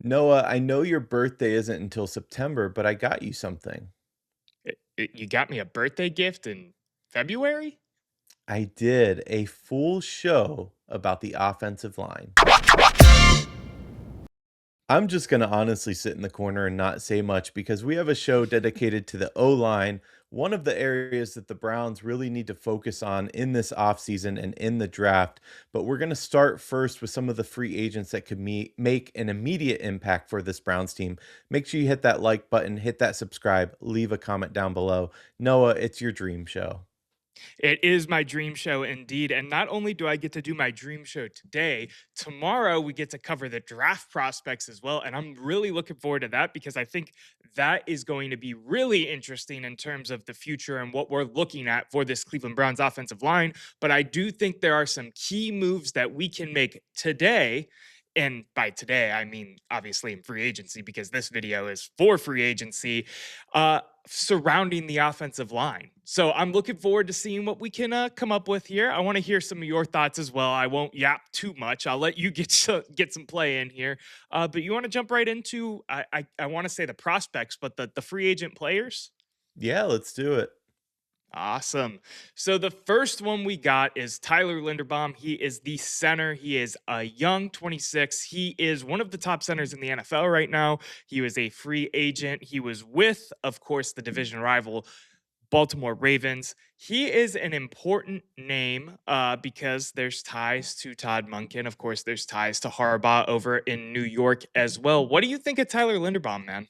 Noah, I know your birthday isn't until September, but I got you something. You got me a birthday gift in February? I did a full show about the offensive line. I'm just going to honestly sit in the corner and not say much because we have a show dedicated to the O line, one of the areas that the Browns really need to focus on in this offseason and in the draft. But we're going to start first with some of the free agents that could make an immediate impact for this Browns team. Make sure you hit that like button, hit that subscribe, leave a comment down below. Noah, it's your dream show. It is my dream show indeed. And not only do I get to do my dream show today, tomorrow we get to cover the draft prospects as well. And I'm really looking forward to that because I think that is going to be really interesting in terms of the future and what we're looking at for this Cleveland Browns offensive line. But I do think there are some key moves that we can make today. And by today, I mean obviously in free agency because this video is for free agency. Surrounding the offensive line. So I'm looking forward to seeing what we can come up with here. I want to hear some of your thoughts as well. I won't yap too much. I'll let you get some play in here. But you want to jump right into I want to say the prospects, but the free agent players. Yeah, let's do it. Awesome. So the first one we got is Tyler Linderbaum. He is the center. He is a young 26. He is one of the top centers in the NFL right now. He was a free agent. He was with, of course, the division rival Baltimore Ravens. He is an important name because there's ties to Todd Munkin. Of course, there's ties to Harbaugh over in New York as well. What do you think of Tyler Linderbaum, man?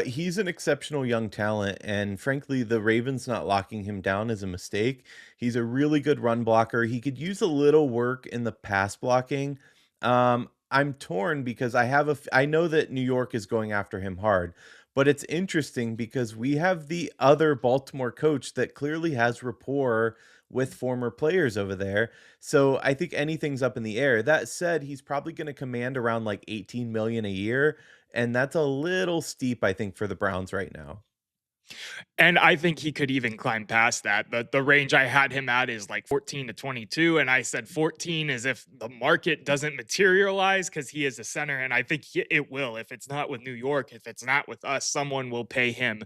He's an exceptional young talent, and frankly, the Ravens not locking him down is a mistake. He's a really good run blocker. He could use a little work in the pass blocking. I'm torn because I know that New York is going after him hard, but it's interesting because we have the other Baltimore coach that clearly has rapport with former players over there. So I think anything's up in the air. That said, he's probably going to command around like 18 million a year, and that's a little steep, I think, for the Browns right now. And I think he could even climb past that. The range I had him at is like 14 to 22. And I said 14 is if the market doesn't materialize because he is a center. And I think it will. If it's not with New York, if it's not with us, someone will pay him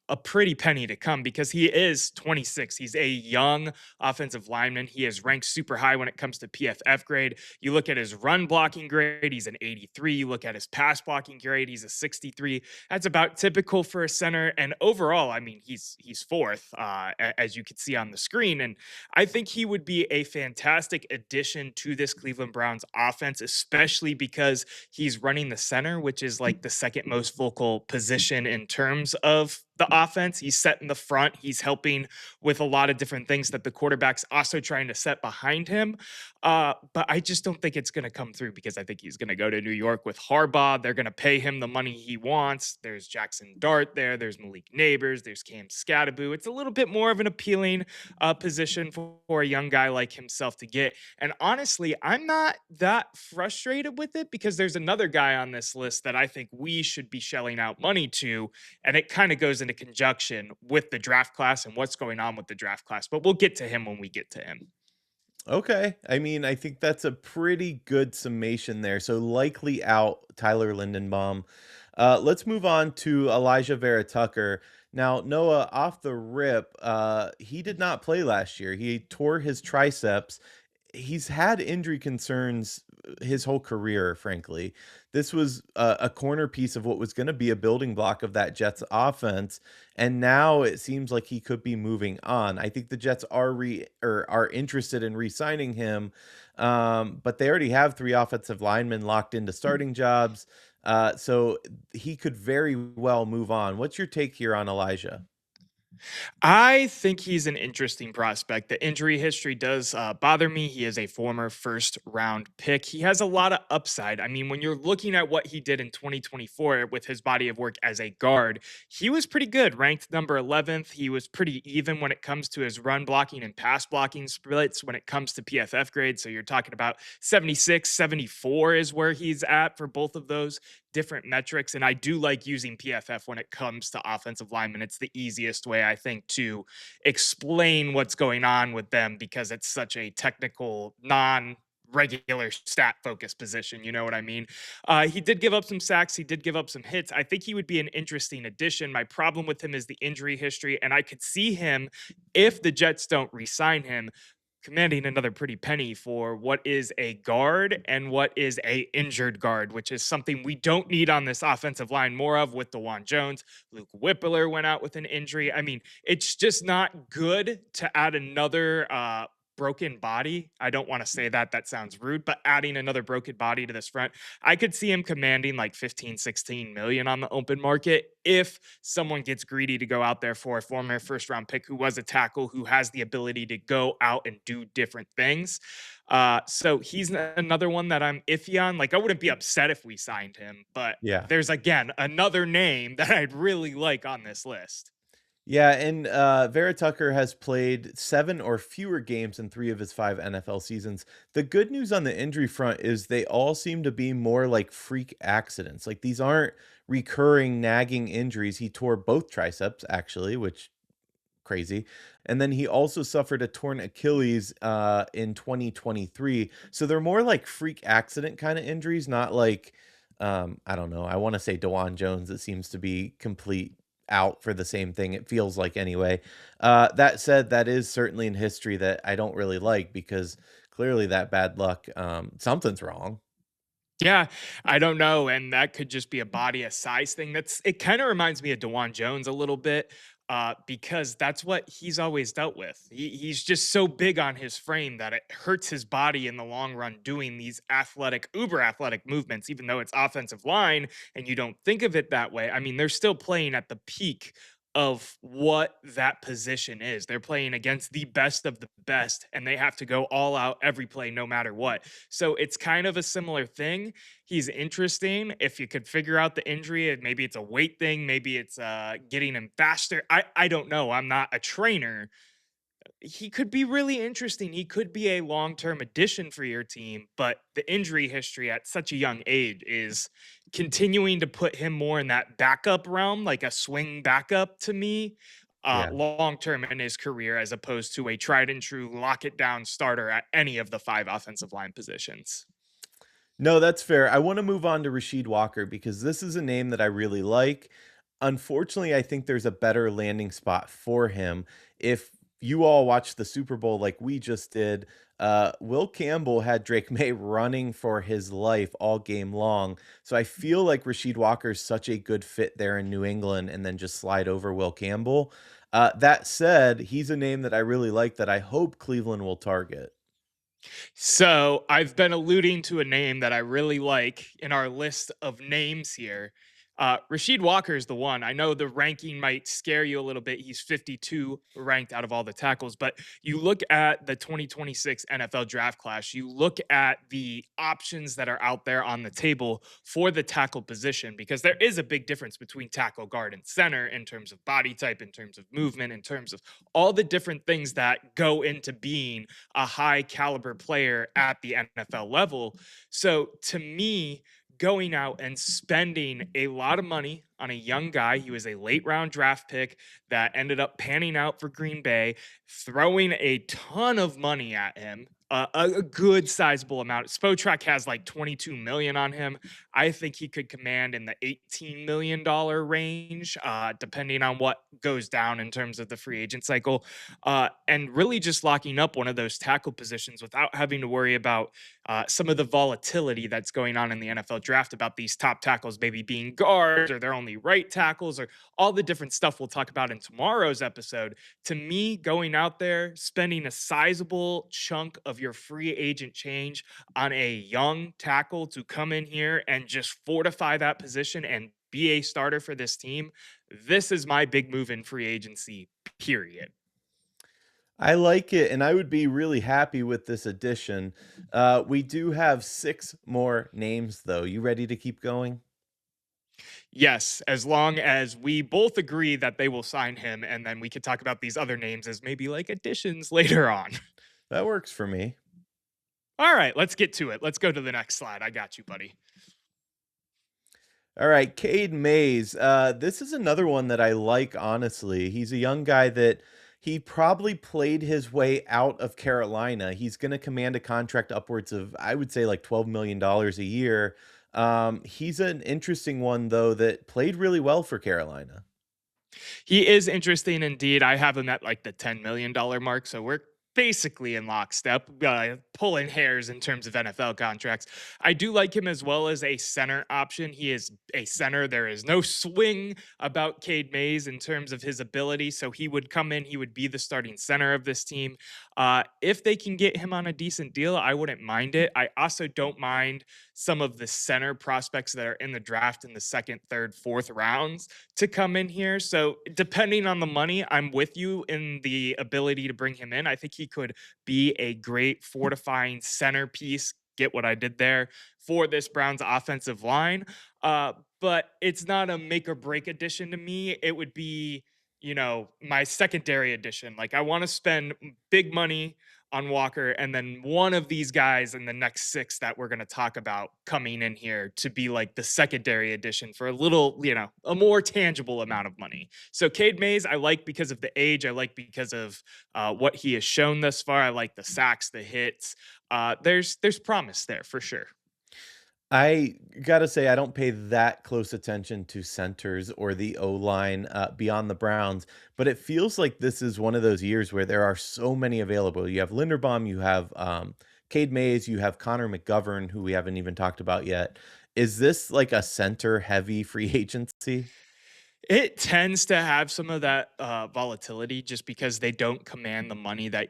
a pretty penny to come because he is 26. He's a young offensive lineman. He is ranked super high when it comes to PFF grade. You look at his run blocking grade, he's an 83. You look at his pass blocking grade, he's a 63. That's about typical for a center. And overall, I mean, he's fourth, as you can see on the screen. And I think he would be a fantastic addition to this Cleveland Browns offense, especially because he's running the center, which is like the second most vocal position in terms of the offense. He's set in the front. He's helping with a lot of different things that the quarterback's also trying to set behind him. But I just don't think it's going to come through because I think he's going to go to New York with Harbaugh. They're going to pay him the money he wants. There's Jackson Dart there. There's Malik Neighbors. There's Cam Scattaboo. It's a little bit more of an appealing position for a young guy like himself to get. And honestly, I'm not that frustrated with it because there's another guy on this list that I think we should be shelling out money to. And it kind of goes into conjunction with the draft class and what's going on with the draft class. But we'll get to him when we get to him. Okay. I mean, I think that's a pretty good summation there. So likely out Tyler Lindenbaum. Let's move on to Alijah Vera-Tucker. Now, Noah, off the rip, he did not play last year. He tore his triceps. He's had injury concerns his whole career, frankly. This was a corner piece of what was going to be a building block of that Jets offense, and now it seems like he could be moving on. I think the Jets are interested in re-signing him, but they already have three offensive linemen locked into starting jobs, so he could very well move on. What's your take here on Elijah? I think he's an interesting prospect. The injury history does bother me. He is a former first round pick. He has a lot of upside. I mean, when you're looking at what he did in 2024 with his body of work as a guard, he was pretty good, ranked number 11th. He was pretty even when it comes to his run blocking and pass blocking splits when it comes to PFF grades. So you're talking about 76, 74 is where he's at for both of those different metrics. And I do like using PFF when it comes to offensive linemen. It's the easiest way, I think, to explain what's going on with them because it's such a technical, non regular stat focused position. You know what I mean? He did give up some sacks. He did give up some hits. I think he would be an interesting addition. My problem with him is the injury history. And I could see him, if the Jets don't re sign him, commanding another pretty penny for what is a guard and what is a injured guard, which is something we don't need on this offensive line more of with DeJuan Jones. Luke Whippler went out with an injury. I mean, it's just not good to add another broken body. I don't want to say that, that sounds rude, but adding another broken body to this front, I could see him commanding like 15, 16 million on the open market if someone gets greedy to go out there for a former first round pick who was a tackle who has the ability to go out and do different things. So he's another one that I'm iffy on. Like, I wouldn't be upset if we signed him, but Yeah. there's again another name that I'd really like on this list. Yeah, and Vera-Tucker has played 7 or fewer games in 3 of his 5 NFL seasons. The good news on the injury front is they all seem to be more like freak accidents. Like, these aren't recurring nagging injuries. He tore both triceps actually, which crazy. And then he also suffered a torn Achilles in 2023. So they're more like freak accident kind of injuries, not like I don't know. I want to say DeJuan Jones. It seems to be complete out for the same thing. It feels like anyway. That said, that is certainly in history that I don't really like because clearly that bad luck. Something's wrong. Yeah, I don't know, and that could just be a body, a size thing. That's it. Kind of reminds me of DeJuan Jones a little bit, because that's what he's always dealt with. He's just so big on his frame that it hurts his body in the long run doing these athletic, uber athletic movements. Even though it's offensive line, and you don't think of it that way. I mean, they're still playing at the peak of what that position is. They're playing against the best of the best, and they have to go all out every play, no matter what. So it's kind of a similar thing. He's interesting. If you could figure out the injury, and maybe it's a weight thing, maybe it's getting him faster. I don't know. I'm not a trainer. He could be really interesting. He could be a long-term addition for your team, but the injury history at such a young age is continuing to put him more in that backup realm, like a swing backup to me, Yeah. long-term in his career, as opposed to a tried and true lock it down starter at any of the 5 offensive line positions. No, that's fair. I want to move on to Rasheed Walker because this is a name that I really like. Unfortunately, I think there's a better landing spot for him. If you all watched the Super Bowl like we just did, Will Campbell had Drake May running for his life all game long. So I feel like Rasheed Walker is such a good fit there in New England and then just slide over Will Campbell. That said, he's a name that I really like that I hope Cleveland will target. So I've been alluding to a name that I really like in our list of names here. Rasheed Walker is the one. I know the ranking might scare you a little bit. He's 52 ranked out of all the tackles, but you look at the 2026 NFL draft class, you look at the options that are out there on the table for the tackle position, because there is a big difference between tackle, guard, and center in terms of body type, in terms of movement, in terms of all the different things that go into being a high caliber player at the NFL level. So to me, going out and spending a lot of money on a young guy, he was a late round draft pick that ended up panning out for Green Bay, throwing a ton of money at him. A good sizable amount. Spotrac has like 22 million on him. I think he could command in the $18 million range, depending on what goes down in terms of the free agent cycle, and really just locking up one of those tackle positions without having to worry about some of the volatility that's going on in the NFL draft about these top tackles maybe being guards or they're only right tackles or all the different stuff we'll talk about in tomorrow's episode. To me, going out there, spending a sizable chunk of your free agent change on a young tackle to come in here and just fortify that position and be a starter for this team, this is my big move in free agency, period. I like it, and I would be really happy with this addition. We do have 6 more names, though. You ready to keep going? Yes, as long as we both agree that they will sign him, and then we could talk about these other names as maybe like additions later on. That works for me. All right, let's get to it. Let's go to the next slide. I got you, buddy. All right, Cade Mays. This is another one that I like, honestly. He's a young guy that he probably played his way out of Carolina. He's gonna command a contract upwards of, I would say, like, $12 million a year. He's an interesting one, though, that played really well for Carolina. He is interesting indeed. I have him at like the $10 million mark. So we're basically in lockstep, pulling hairs in terms of NFL contracts. I do like him as well as a center option. He is a center. There is no swing about Cade Mays in terms of his ability. So he would come in, he would be the starting center of this team. If they can get him on a decent deal, I wouldn't mind it. I also don't mind some of the center prospects that are in the draft in the second, third, fourth rounds to come in here. So depending on the money, I'm with you in the ability to bring him in. I think he could be a great fortifying centerpiece. Get what I did there for this Browns offensive line. Uh, but it's not a make or break addition to me. It would be, my secondary addition. Like I want to spend big money on Walker, and then one of these guys in the next six that we're going to talk about coming in here to be like the secondary addition for a little, a more tangible amount of money. So Cade Mays, I like because of the age. I like because of what he has shown thus far. I like the sacks, the hits. There's promise there for sure. I gotta say, I don't pay that close attention to centers or the O line beyond the Browns, but it feels like this is one of those years where there are so many available. You have Linderbaum, you have Cade Mays, you have Connor McGovern, who we haven't even talked about yet. Is this like a center heavy free agency? It tends to have some of that volatility just because they don't command the money that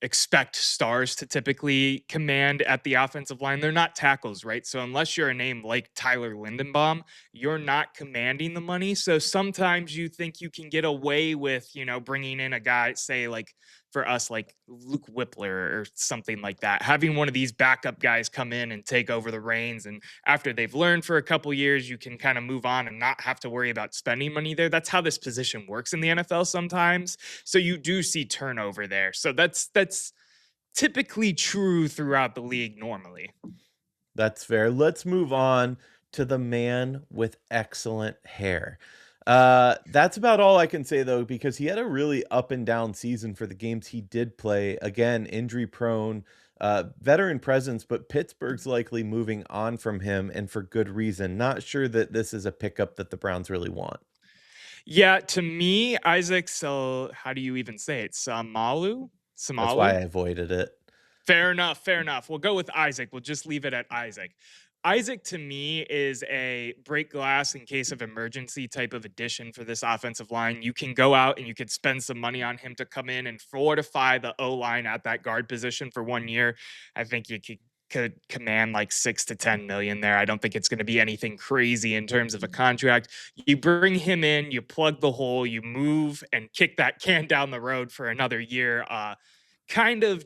expect stars to typically command at the offensive line. They're not tackles, right? So unless you're a name like Tyler Lindenbaum, you're not commanding the money. So sometimes you think you can get away with, bringing in a guy, say like for us, like Luke Whippler or something like that, having one of these backup guys come in and take over the reins. And after they've learned for a couple years, you can kind of move on and not have to worry about spending money there. That's how this position works in the NFL sometimes. So you do see turnover there. So that's typically true throughout the league normally. That's fair. Let's move on to the man with excellent hair. That's about all I can say though, because he had a really up and down season for the games he did play. Again, injury prone, veteran presence, but Pittsburgh's likely moving on from him and for good reason. Not sure that this is a pickup that the Browns really want. Yeah, to me, Isaac, so how do you even say it? That's why Samalu? I avoided it. Fair enough. Fair enough. We'll go with Isaac. We'll just leave it at Isaac. Isaac to me is a break glass in case of emergency type of addition for this offensive line. You can go out and you could spend some money on him to come in and fortify the O line at that guard position for 1 year. I think you could command like 6 to 10 million there. I don't think it's going to be anything crazy in terms of a contract. You bring him in, you plug the hole, you move and kick that can down the road for another year. Kind of,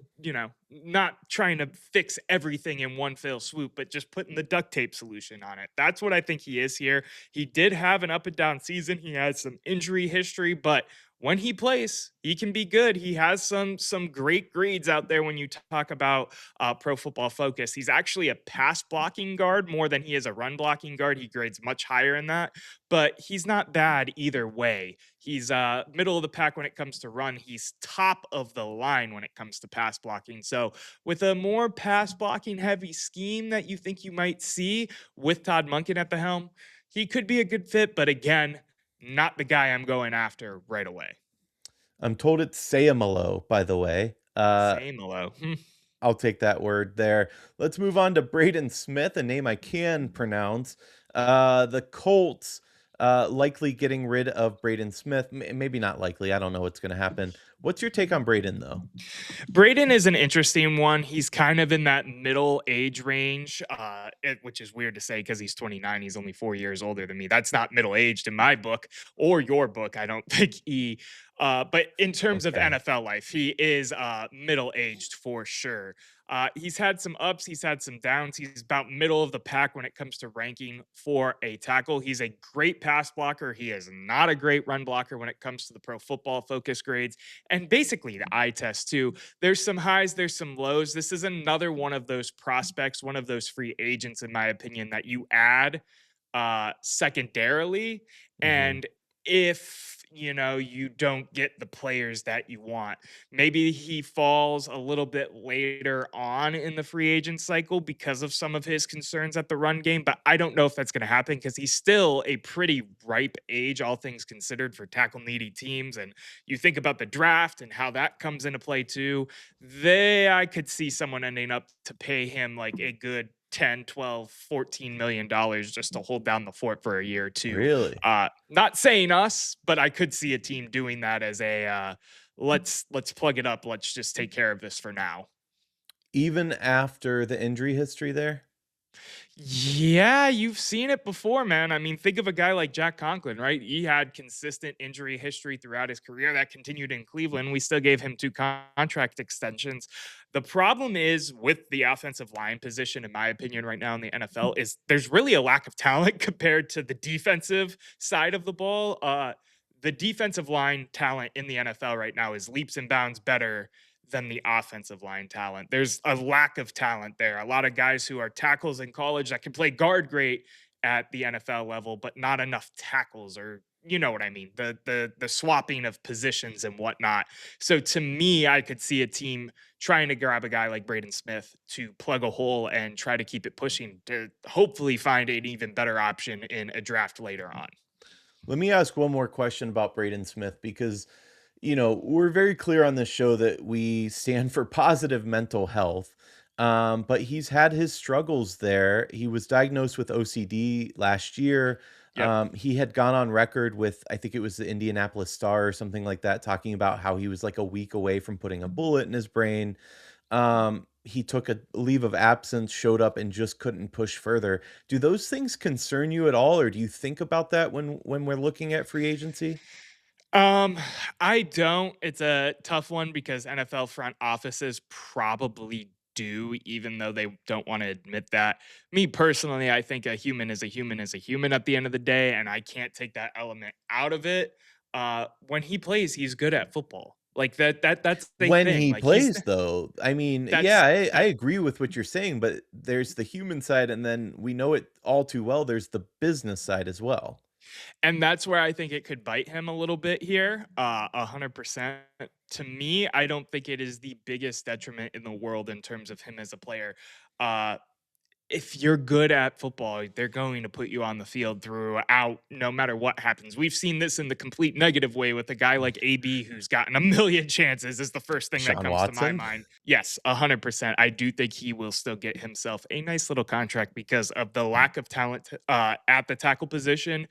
not trying to fix everything in one fell swoop, but just putting the duct tape solution on it. That's what I think he is here. He did have an up and down season. He had some injury history, but when he plays, he can be good. He has some great grades out there when you talk about Pro Football Focus. He's actually a pass blocking guard more than he is a run blocking guard. He grades much higher in that, but he's not bad either way. He's middle of the pack when it comes to run. He's top of the line when it comes to pass blocking. So with a more pass blocking heavy scheme that you think you might see with Todd Monken at the helm, he could be a good fit. But again, not the guy I'm going after right away. I'm told it's Seumalo, by the way. Same hello. I'll take that word there. Let's move on to Braden Smith, a name I can pronounce. The Colts likely getting rid of Braden Smith. Maybe not likely. I don't know what's going to happen. What's your take on Braden, though? Braden is an interesting one. He's kind of in that middle age range, which is weird to say because he's 29. He's only 4 years older than me. That's not middle aged in my book or your book. I don't think but in terms of Okay. NFL life, he is middle aged for sure. He's had some ups, he's had some downs. He's about middle of the pack when it comes to ranking for a tackle. He's a great pass blocker. He is not a great run blocker when it comes to the Pro Football Focus grades and basically the eye test too. There's some highs, there's some lows. This is another one of those prospects, one of those free agents, in my opinion, that you add secondarily. Hmm. And if you don't get the players that you want. Maybe he falls a little bit later on in the free agent cycle because of some of his concerns at the run game, but I don't know if that's going to happen because he's still a pretty ripe age, all things considered, for tackle needy teams. And you think about the draft and how that comes into play too. I could see someone ending up to pay him like a good 10, 12, 14 million dollars just to hold down the fort for a year or two. Really? Not saying us, but I could see a team doing that as a let's plug it up. Let's just take care of this for now. Even after the injury history there? Yeah, you've seen it before, man. I mean, think of a guy like Jack Conklin, right? He had consistent injury history throughout his career that continued in Cleveland. We still gave him two contract extensions. The problem is with the offensive line position, in my opinion, right now in the NFL, is there's really a lack of talent compared to the defensive side of the ball. The defensive line talent in the NFL right now is leaps and bounds better than the offensive line talent. There's a lack of talent there. A lot of guys who are tackles in college that can play guard great at the NFL level, but not enough tackles, or you know what I mean, the swapping of positions and whatnot. So to me, I could see a team trying to grab a guy like Braden Smith to plug a hole and try to keep it pushing to hopefully find an even better option in a draft later on. Let me ask one more question about Braden Smith because, we're very clear on this show that we stand for positive mental health. But he's had his struggles there. He was diagnosed with OCD last year. Yep. He had gone on record with, I think it was the Indianapolis Star or something like that, talking about how he was like a week away from putting a bullet in his brain. He took a leave of absence, showed up, and just couldn't push further. Do those things concern you at all, or do you think about that when we're looking at free agency? Um, I don't. It's a tough one because NFL front offices probably do, even though they don't want to admit that. Me personally, I think a human is a human is a human at the end of the day, and I can't take that element out of it. When he plays, he's good at football. Like that's the When thing. he Like he's plays, though, I mean, yeah, that's I that agree with what you're saying, but there's the human side, and then we know it all too well, there's the business side as well. and that's where I think it could bite him a little bit here. 100%. To me, I don't think it is the biggest detriment in the world in terms of him as a player. Uh, if you're good at football, they're going to put you on the field throughout, no matter what happens. We've seen this in the complete negative way with a guy like AB who's gotten a million chances, is the first thing that Sean comes to my Watson? mind. Yes, 100%. I do think he will still get himself a nice little contract because of the lack of talent at the tackle position.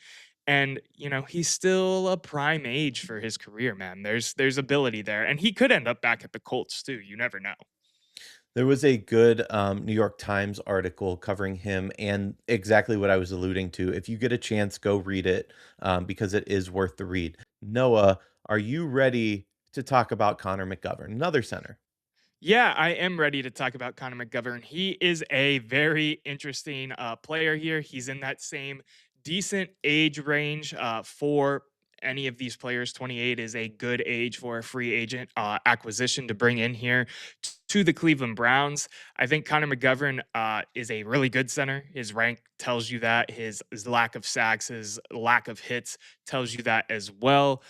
And he's still a prime age for his career, man. There's ability there, and he could end up back at the Colts too. You never know. There was a good, New York Times article covering him and exactly what I was alluding to. If you get a chance, go read it, because it is worth the read. Noah, are you ready to talk about Connor McGovern, another center? Yeah, I am ready to talk about Connor McGovern. He is a very interesting player here. He's in that same decent age range for any of these players. 28 is a good age for a free agent acquisition to bring in here to the Cleveland Browns. I think Connor McGovern is a really good center. His rank tells you that. His lack of sacks, his lack of hits tells you that as well.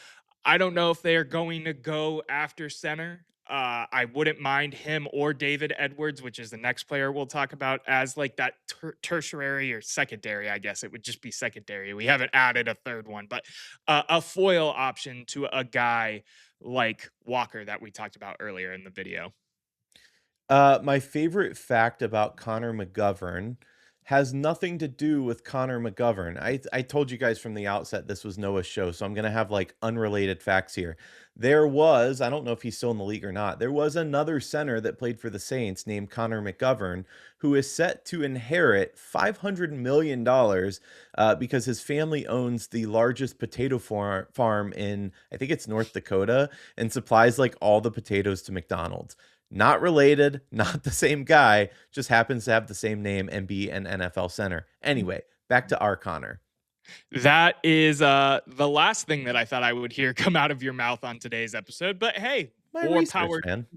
I don't know if they are going to go after center. I wouldn't mind him or David Edwards, which is the next player we'll talk about, as like that tertiary or secondary. I guess it would just be secondary. We haven't added a third one, but a foil option to a guy like Walker that we talked about earlier in the video. My favorite fact about Connor McGovern has nothing to do with Connor McGovern. I told you guys from the outset this was Noah's show, so I'm gonna have like unrelated facts here. There was, I don't know if he's still in the league or not. There was another center that played for the Saints named Connor McGovern, who is set to inherit $500 million because his family owns the largest potato farm in, I think it's North Dakota, and supplies like all the potatoes to McDonald's. Not related, not the same guy, just happens to have the same name and be an NFL center. Anyway, back to our Connor. That is the last thing that I thought I would hear come out of your mouth on today's episode. But hey, My more research, power man.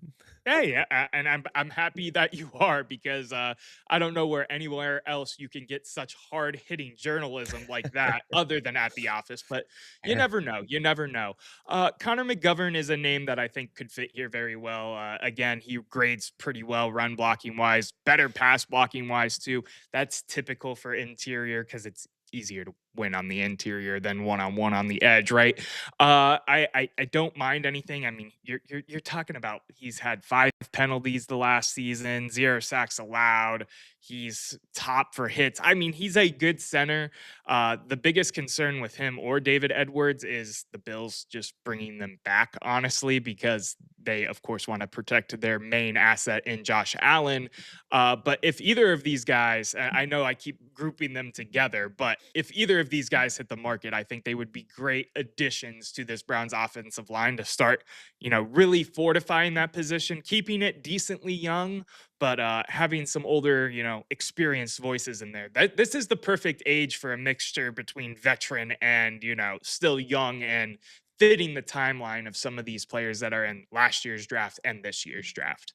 Hey, and I'm happy that you are because I don't know where anywhere else you can get such hard hitting journalism like that other than at the office. But you never know. You never know. Connor McGovern is a name that I think could fit here very well. Again, he grades pretty well run blocking wise, better pass blocking wise too. That's typical for interior because it's easier to win on the interior than one on one on the edge, right? I don't mind anything. I mean, you're talking about he's had 5 penalties the last season, 0 sacks allowed. He's top for hits. I mean, he's a good center. The biggest concern with him or David Edwards is the Bills just bringing them back, honestly, because they, of course, want to protect their main asset in Josh Allen. But if either of these guys, I know I keep grouping them together, but if either of these guys hit the market, I think they would be great additions to this Browns offensive line to start, really fortifying that position, keeping it decently young, but having some older, experienced voices in there. This is the perfect age for a mixture between veteran and, still young and fitting the timeline of some of these players that are in last year's draft and this year's draft.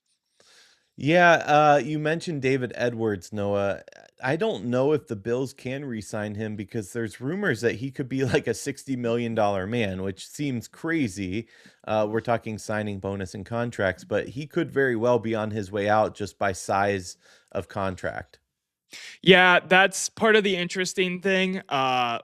Yeah, you mentioned David Edwards, Noah. I don't know if the Bills can re-sign him because there's rumors that he could be like a $60 million man, which seems crazy. We're talking signing bonus and contracts, but he could very well be on his way out just by size of contract. Yeah, that's part of the interesting thing,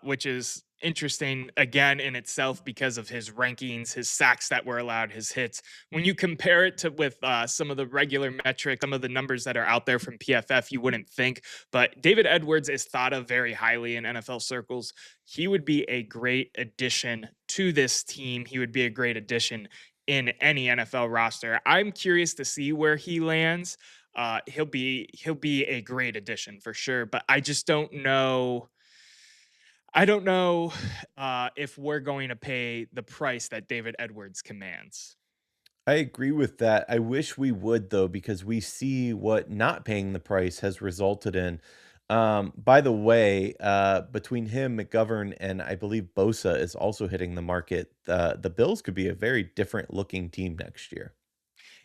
which is interesting again in itself because of his rankings, his sacks that were allowed, his hits. When you compare it to with some of the regular metrics, some of the numbers that are out there from PFF, you wouldn't think. But David Edwards is thought of very highly in NFL circles. He would be a great addition to this team. He would be a great addition in any NFL roster. I'm curious to see where he lands. He'll be a great addition for sure, but I just don't know. I don't know if we're going to pay the price that David Edwards commands. I agree with that. I wish we would though, because we see what not paying the price has resulted in. By the way, between him, McGovern, and I believe Bosa is also hitting the market. The Bills could be a very different looking team next year.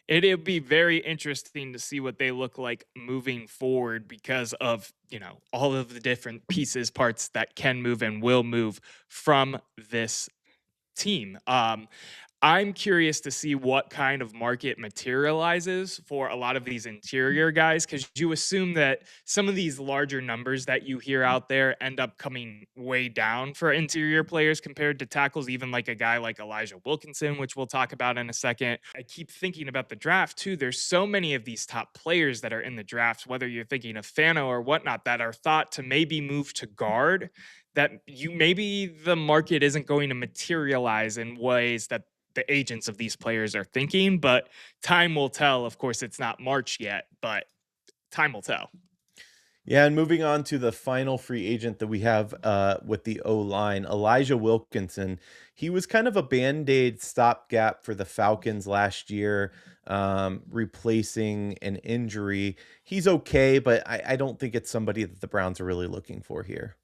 It'll be very interesting to see what they look like moving forward because of all of the different pieces, parts that can move and will move from this team. I'm curious to see what kind of market materializes for a lot of these interior guys because you assume that some of these larger numbers that you hear out there end up coming way down for interior players compared to tackles, even like a guy like Elijah Wilkinson, which we'll talk about in a second. I keep thinking about the draft too. There's so many of these top players that are in the draft, whether you're thinking of Fano or whatnot, that are thought to maybe move to guard that you maybe the market isn't going to materialize in ways that the agents of these players are thinking, but time will tell. Of course, it's not March yet, but time will tell. Yeah, and moving on to the final free agent that we have with the O line, Elijah Wilkinson. He was kind of a band aid stopgap for the Falcons last year, replacing an injury. He's okay, but I don't think it's somebody that the Browns are really looking for here.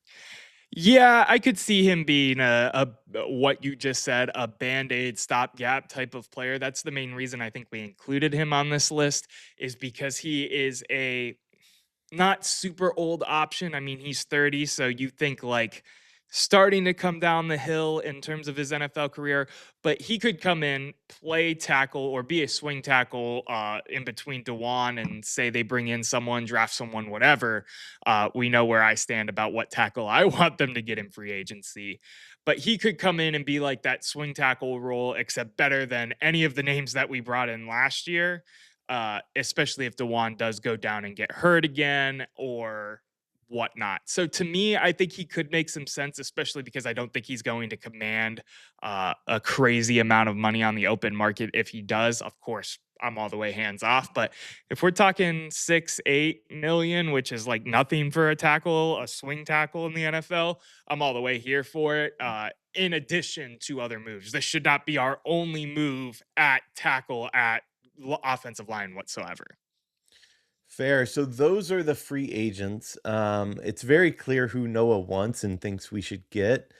Yeah, I could see him being a what you just said, a band-aid stopgap type of player. That's the main reason I think we included him on this list is because he is a not super old option. I mean, he's 30, so you think like starting to come down the hill in terms of his NFL career, but he could come in, play tackle or be a swing tackle in between Dewan and say they bring in someone, draft someone, whatever. We know where I stand about what tackle I want them to get in free agency. But he could come in and be like that swing tackle role, except better than any of the names that we brought in last year, especially if Dewan does go down and get hurt again or whatnot. So to me, I think he could make some sense, especially because I don't think he's going to command a crazy amount of money on the open market. If he does, of course, I'm all the way hands off. But if we're talking 6, 8 million, which is like nothing for a tackle, a swing tackle in the NFL, I'm all the way here for it. In addition to other moves, this should not be our only move at tackle at offensive line whatsoever. Fair. So those are the free agents. It's very clear who Noah wants and thinks we should get.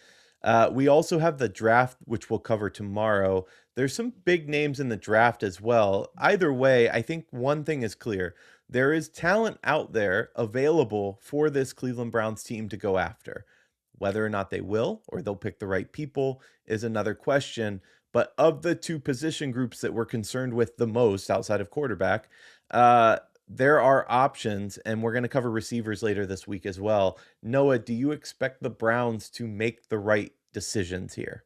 We also have the draft, which we'll cover tomorrow. There's some big names in the draft as well. Either way, I think one thing is clear. There is talent out there available for this Cleveland Browns team to go after. Whether or not they will or they'll pick the right people is another question. But of the two position groups that we're concerned with the most outside of quarterback, there are options, and we're going to cover receivers later this week as well. Noah, do you expect the Browns to make the right decisions here?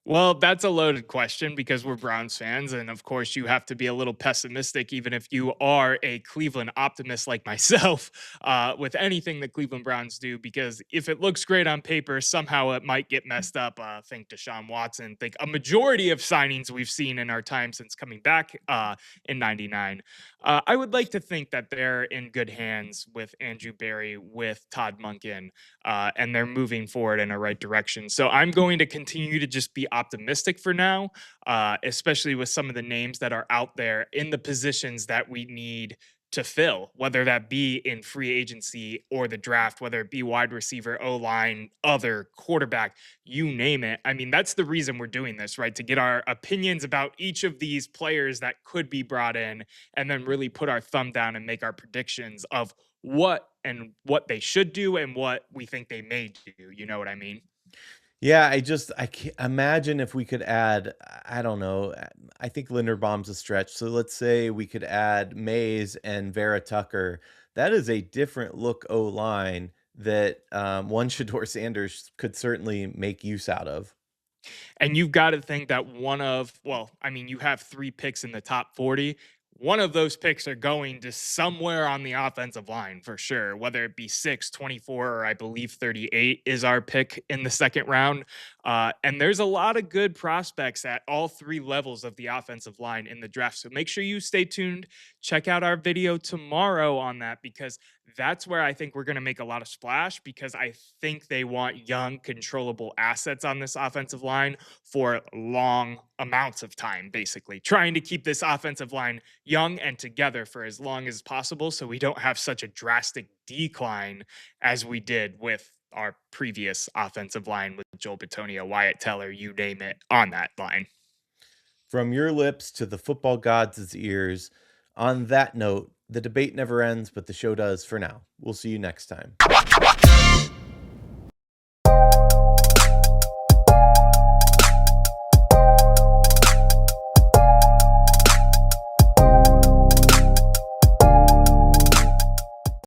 Well, that's a loaded question because we're Browns fans. And of course, you have to be a little pessimistic, even if you are a Cleveland optimist like myself, with anything that Cleveland Browns do. Because if it looks great on paper, somehow it might get messed up. Think Deshaun Watson, think a majority of signings we've seen in our time since coming back in '99. I would like to think that they're in good hands with Andrew Berry, with Todd Monken, and they're moving forward in a right direction. So I'm going to continue to just be optimistic for now, especially with some of the names that are out there in the positions that we need to fill, whether that be in free agency or the draft, whether it be wide receiver, O line, other quarterback, you name it. I mean, that's the reason we're doing this, right? To get our opinions about each of these players that could be brought in and then really put our thumb down and make our predictions of what they should do and what we think they may do. You know what I mean? Yeah, I can't imagine if we could add, I don't know, I think Linderbaum's a stretch. So let's say we could add Mays and Vera-Tucker. That is a different look O-line that one Shador Sanders could certainly make use out of. And you've got to think that well, I mean, you have 3 picks in the top 40. One of those picks are going to somewhere on the offensive line for sure, whether it be 6, 24, or I believe 38 is our pick in the second round. And there's a lot of good prospects at all 3 levels of the offensive line in the draft. So make sure you stay tuned. Check out our video tomorrow on that because that's where I think we're going to make a lot of splash because I think they want young, controllable assets on this offensive line for long amounts of time, basically trying to keep this offensive line young and together for as long as possible so we don't have such a drastic decline as we did with our previous offensive line with Joel Bitonio, Wyatt Teller, you name it, on that line. From your lips to the football gods' ears. On that note, the debate never ends, but the show does for now. We'll see you next time.